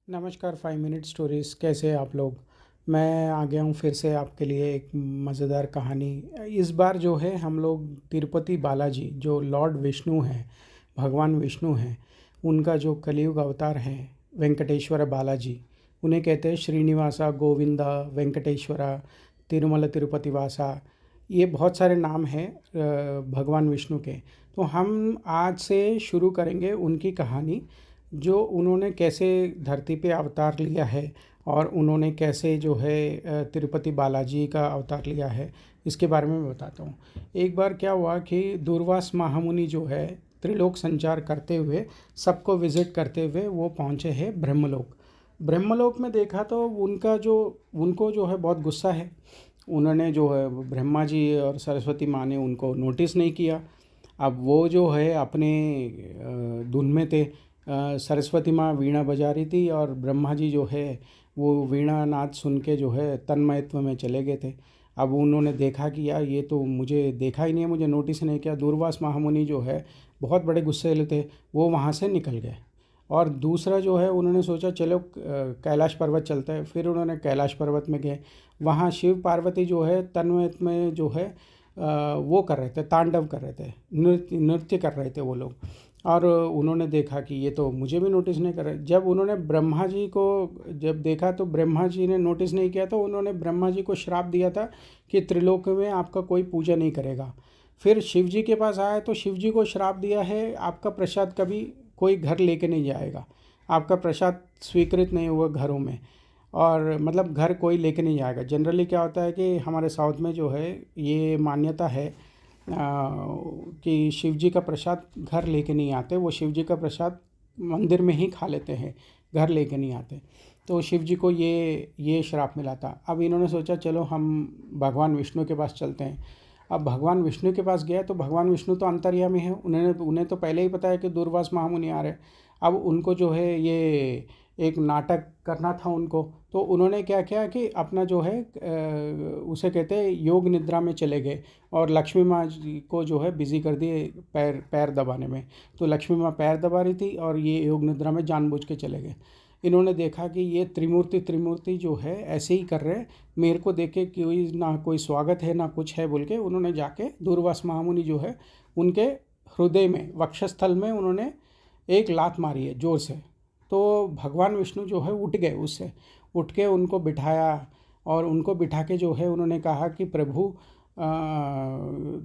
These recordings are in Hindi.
नमस्कार 5 मिनट स्टोरीज़। कैसे हैं आप लोग। मैं आ गया हूँ फिर से आपके लिए एक मज़ेदार कहानी। इस बार जो है हम लोग तिरुपति बालाजी जो लॉर्ड विष्णु हैं, भगवान विष्णु हैं, उनका जो कलयुग अवतार है वेंकटेश्वर बालाजी, उन्हें कहते हैं श्रीनिवासा गोविंदा वेंकटेश्वरा तिरुमला तिरुपति वासा। ये बहुत सारे नाम हैं भगवान विष्णु के। तो हम आज से शुरू करेंगे उनकी कहानी, जो उन्होंने कैसे धरती पे अवतार लिया है और उन्होंने कैसे जो है तिरुपति बालाजी का अवतार लिया है, इसके बारे में मैं बताता हूँ। एक बार क्या हुआ कि दूरवास महामुनि जो है त्रिलोक संचार करते हुए, सबको विज़िट करते हुए वो पहुँचे हैं ब्रह्मलोक। ब्रह्मलोक में देखा तो उनको जो है बहुत गुस्सा है। उन्होंने जो है ब्रह्मा जी और सरस्वती माँ ने उनको नोटिस नहीं किया। अब वो जो है अपने धुन में थे। सरस्वती माँ वीणा बजा रही थी और ब्रह्मा जी जो है वो वीणा नाद सुन के जो है तन्मयत्व में चले गए थे। अब उन्होंने देखा कि यार ये तो मुझे देखा ही नहीं है, मुझे नोटिस नहीं किया। दूरवास महामुनि जो है बहुत बड़े गुस्से थे, वो वहाँ से निकल गए। और दूसरा जो है उन्होंने सोचा चलो कैलाश पर्वत चलता है। फिर उन्होंने कैलाश पर्वत में गए। वहाँ शिव पार्वती जो है तन्मयत्व में जो है वो कर रहे थे, तांडव कर रहे थे, नृत्य कर रहे थे वो लोग। और उन्होंने देखा कि ये तो मुझे भी नोटिस नहीं कर रहे। जब उन्होंने ब्रह्मा जी को जब देखा तो ब्रह्मा जी ने नोटिस नहीं किया, तो उन्होंने ब्रह्मा जी को श्राप दिया था कि त्रिलोक में आपका कोई पूजा नहीं करेगा। फिर शिव जी के पास आया तो शिव जी को श्राप दिया है, आपका प्रसाद कभी कोई घर लेके नहीं जाएगा, आपका प्रसाद स्वीकृत नहीं होगा घरों में। और मतलब घर कोई लेके नहीं जाएगा। जनरली क्या होता है कि हमारे साउथ में जो है ये मान्यता है कि शिव जी का प्रसाद घर लेके नहीं आते। वो शिव जी का प्रसाद मंदिर में ही खा लेते हैं, घर लेके नहीं आते। तो शिव जी को ये श्राप मिला था। अब इन्होंने सोचा चलो हम भगवान विष्णु के पास चलते हैं। अब भगवान विष्णु के पास गया तो भगवान विष्णु तो अंतर्यामी है, उन्हें तो पहले ही पता है कि दूरवास महामुनि आ रहे। अब उनको जो है ये एक नाटक करना था उनको। तो उन्होंने क्या किया कि अपना जो है उसे कहते हैं योग निद्रा में चले गए और लक्ष्मी माँ जी को जो है बिज़ी कर दिए पैर पैर दबाने में। तो लक्ष्मी माँ पैर दबा रही थी और ये योग निद्रा में जानबूझ के चले गए। इन्होंने देखा कि ये त्रिमूर्ति जो है ऐसे ही कर रहे हैं, मेरे को देख के कोई ना कोई स्वागत है ना कुछ है बोल के उन्होंने जाके दूरवास महामुनि जो है उनके हृदय में वक्षस्थल में उन्होंने एक लात मारी है ज़ोर से। तो भगवान विष्णु जो है उठ गए, उससे उठ के उनको बिठाया और उनको बिठा के जो है उन्होंने कहा कि प्रभु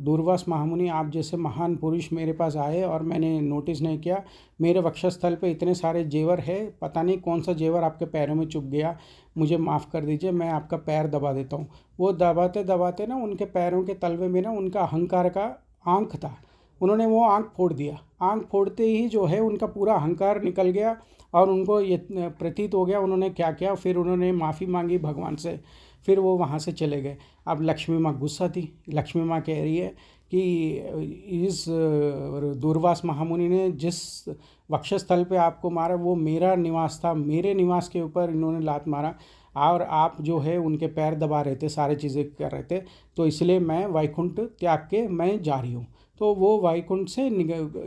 दूरवास महामुनि आप जैसे महान पुरुष मेरे पास आए और मैंने नोटिस नहीं किया। मेरे वक्षस्थल पे इतने सारे जेवर है, पता नहीं कौन सा जेवर आपके पैरों में चुभ गया, मुझे माफ़ कर दीजिए, मैं आपका पैर दबा देता हूँ। वो दबाते दबाते ना उनके पैरों के तलवे में ना उनका अहंकार का आँख था, उन्होंने वो आँख फोड़ दिया। आँख फोड़ते ही जो है उनका पूरा अहंकार निकल गया और उनको ये प्रतीत हो गया उन्होंने क्या किया। फिर उन्होंने माफ़ी मांगी भगवान से, फिर वो वहाँ से चले गए। अब लक्ष्मी माँ गुस्सा थी। लक्ष्मी माँ कह रही है कि इस दूरवास महामुनि ने जिस वक्षस्थल पे आपको मारा वो मेरा निवास था, मेरे निवास के ऊपर इन्होंने लात मारा और आप जो है उनके पैर दबा रहे थे, सारी चीज़ें कर रहे थे, तो इसलिए मैं वैकुंठ त्याग के मैं जा रही हूँ। तो वो वैकुंठ से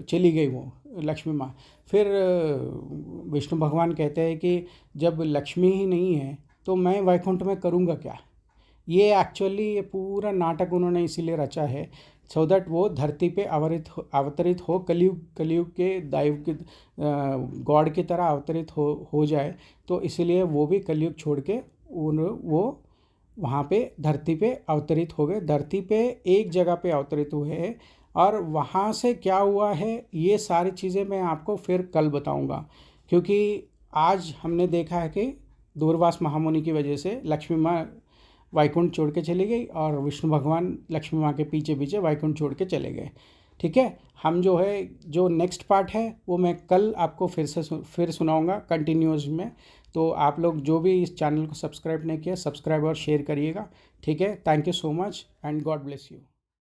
चली गई वो लक्ष्मी माँ। फिर विष्णु भगवान कहते हैं कि जब लक्ष्मी ही नहीं है तो मैं वैकुंठ में करूँगा क्या। ये एक्चुअली ये पूरा नाटक उन्होंने इसीलिए रचा है सो दैट वो धरती पे अवतरित हो कलयुग के दैव के गॉड की तरह अवतरित हो जाए। तो इसीलिए वो भी कलयुग छोड़ के वो वहाँ पे धरती पे अवतरित हो गए। धरती पे एक जगह पे अवतरित हुए हैं और वहाँ से क्या हुआ है ये सारी चीज़ें मैं आपको फिर कल बताऊँगा, क्योंकि आज हमने देखा है कि दूरवास महामुनि की वजह से लक्ष्मी माँ वैकुंठ छोड़ के चली गई और विष्णु भगवान लक्ष्मी माँ के पीछे पीछे वैकुंठ छोड़ के चले गए। ठीक है, हम जो है जो नेक्स्ट पार्ट है वो मैं कल आपको फिर सुनाऊंगा कंटिन्यूस में। तो आप लोग जो भी इस चैनल को सब्सक्राइब नहीं किया, सब्सक्राइब और शेयर करिएगा। ठीक है, thank you so much and God bless you.